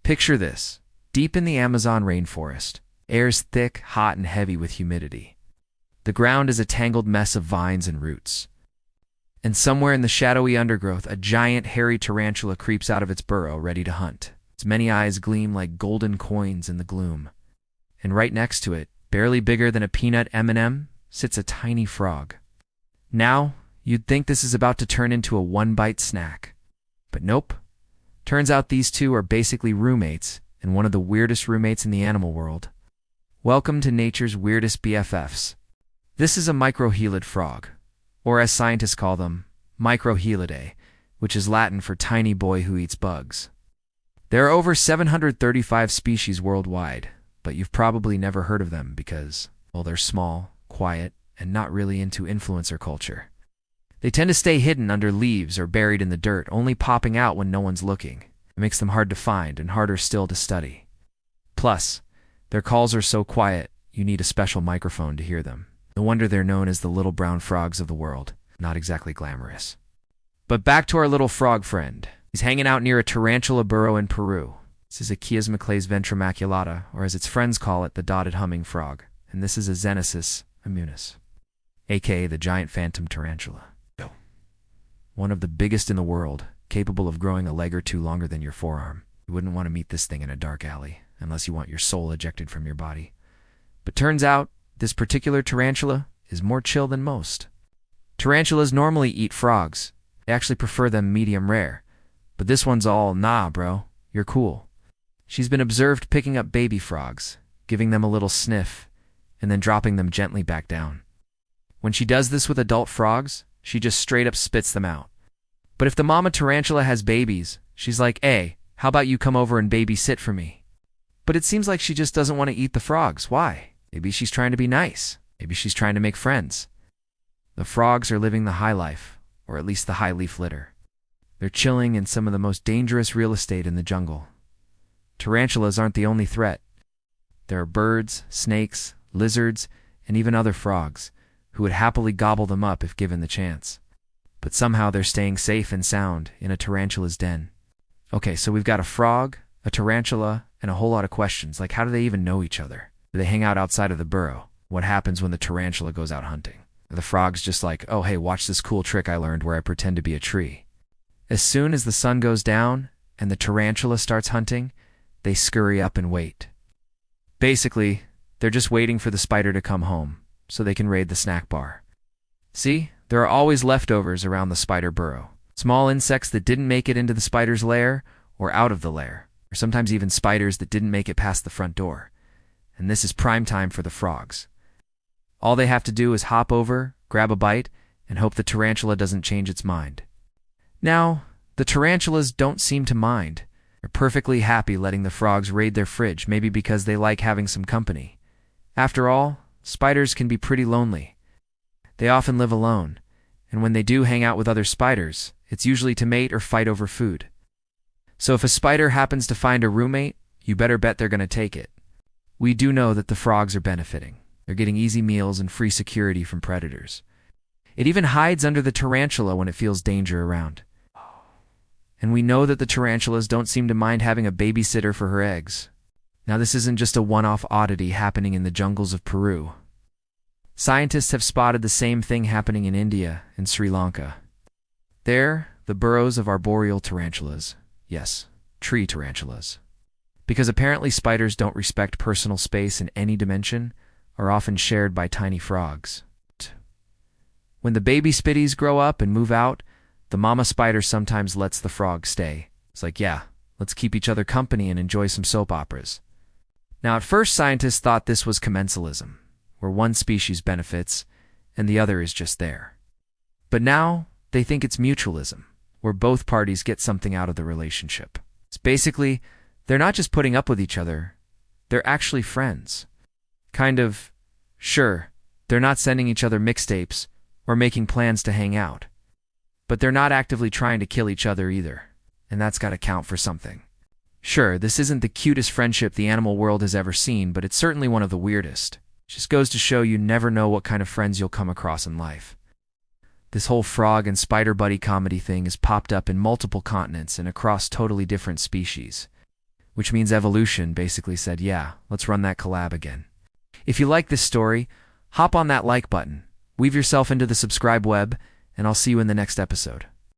Picture this. Deep in the Amazon rainforest, air's thick, hot, and heavy with humidity. The ground is a tangled mess of vines and roots. And somewhere in the shadowy undergrowth, a giant hairy tarantula creeps out of its burrow, ready to hunt. Its many eyes gleam like golden coins in the gloom. And right next to it, barely bigger than a peanut M&M, sits a tiny frog. Now, you'd think this is about to turn into a one-bite snack. But nope. Turns out these two are basically roommates, and one of the weirdest roommates in the animal world. Welcome to nature's weirdest BFFs. This is a microhelid frog, or as scientists call them, microhelidae, which is Latin for tiny boy who eats bugs. There are over 735 species worldwide, but you've probably never heard of them because, well, they're small, quiet, and not really into influencer culture. They tend to stay hidden under leaves or buried in the dirt, only popping out when no one's looking. It makes them hard to find and harder still to study. Plus, their calls are so quiet, you need a special microphone to hear them. No wonder they're known as the little brown frogs of the world. Not exactly glamorous. But back to our little frog friend. He's hanging out near a tarantula burrow in Peru. This is a Chiasmocles ventrimaculata, or as its friends call it, the dotted humming frog. And this is a Xenesis immunis, aka the giant phantom tarantula. One of the biggest in the world, capable of growing a leg or two longer than your forearm. You wouldn't want to meet this thing in a dark alley, unless you want your soul ejected from your body. But turns out, this particular tarantula is more chill than most. Tarantulas normally eat frogs. They actually prefer them medium rare. But this one's all, nah, bro, you're cool. She's been observed picking up baby frogs, giving them a little sniff, and then dropping them gently back down. When she does this with adult frogs, she just straight up spits them out. But if the mama tarantula has babies, she's like, hey, how about you come over and babysit for me? But it seems like she just doesn't want to eat the frogs. Why? Maybe she's trying to be nice. Maybe she's trying to make friends. The frogs are living the high life, or at least the high leaf litter. They're chilling in some of the most dangerous real estate in the jungle. Tarantulas aren't the only threat. There are birds, snakes, lizards, and even other frogs, who would happily gobble them up if given the chance. But somehow they're staying safe and sound in a tarantula's den. Okay, so we've got a frog, a tarantula, and a whole lot of questions, like how do they even know each other? Do they hang out outside of the burrow? What happens when the tarantula goes out hunting? Are the frogs just like, oh hey, watch this cool trick I learned where I pretend to be a tree? As soon as the sun goes down and the tarantula starts hunting, they scurry up and wait. Basically, they're just waiting for the spider to come home, so they can raid the snack bar. See, there are always leftovers around the spider burrow. Small insects that didn't make it into the spider's lair or out of the lair, or sometimes even spiders that didn't make it past the front door. And this is prime time for the frogs. All they have to do is hop over, grab a bite, and hope the tarantula doesn't change its mind. Now, the tarantulas don't seem to mind. They're perfectly happy letting the frogs raid their fridge, maybe because they like having some company. After all, spiders can be pretty lonely. They often live alone, and when they do hang out with other spiders, it's usually to mate or fight over food. So if a spider happens to find a roommate, you better bet they're going to take it. We do know that the frogs are benefiting. They're getting easy meals and free security from predators. It even hides under the tarantula when it feels danger around. And we know that the tarantulas don't seem to mind having a babysitter for her eggs. Now this isn't just a one-off oddity happening in the jungles of Peru. Scientists have spotted the same thing happening in India and Sri Lanka. There, the burrows of arboreal tarantulas. Yes, tree tarantulas. Because apparently spiders don't respect personal space in any dimension, are often shared by tiny frogs. When the baby spitties grow up and move out, the mama spider sometimes lets the frog stay. It's like, yeah, let's keep each other company and enjoy some soap operas. Now, at first, scientists thought this was commensalism, where one species benefits and the other is just there. But now, they think it's mutualism, where both parties get something out of the relationship. It's basically, they're not just putting up with each other, they're actually friends. Kind of, sure, they're not sending each other mixtapes or making plans to hang out. But they're not actively trying to kill each other either, and that's got to count for something. Sure, this isn't the cutest friendship the animal world has ever seen, but it's certainly one of the weirdest. It just goes to show you never know what kind of friends you'll come across in life. This whole frog and spider buddy comedy thing has popped up in multiple continents and across totally different species. which means evolution basically said, yeah, let's run that collab again. If you like this story, hop on that like button, weave yourself into the subscribe web, and I'll see you in the next episode.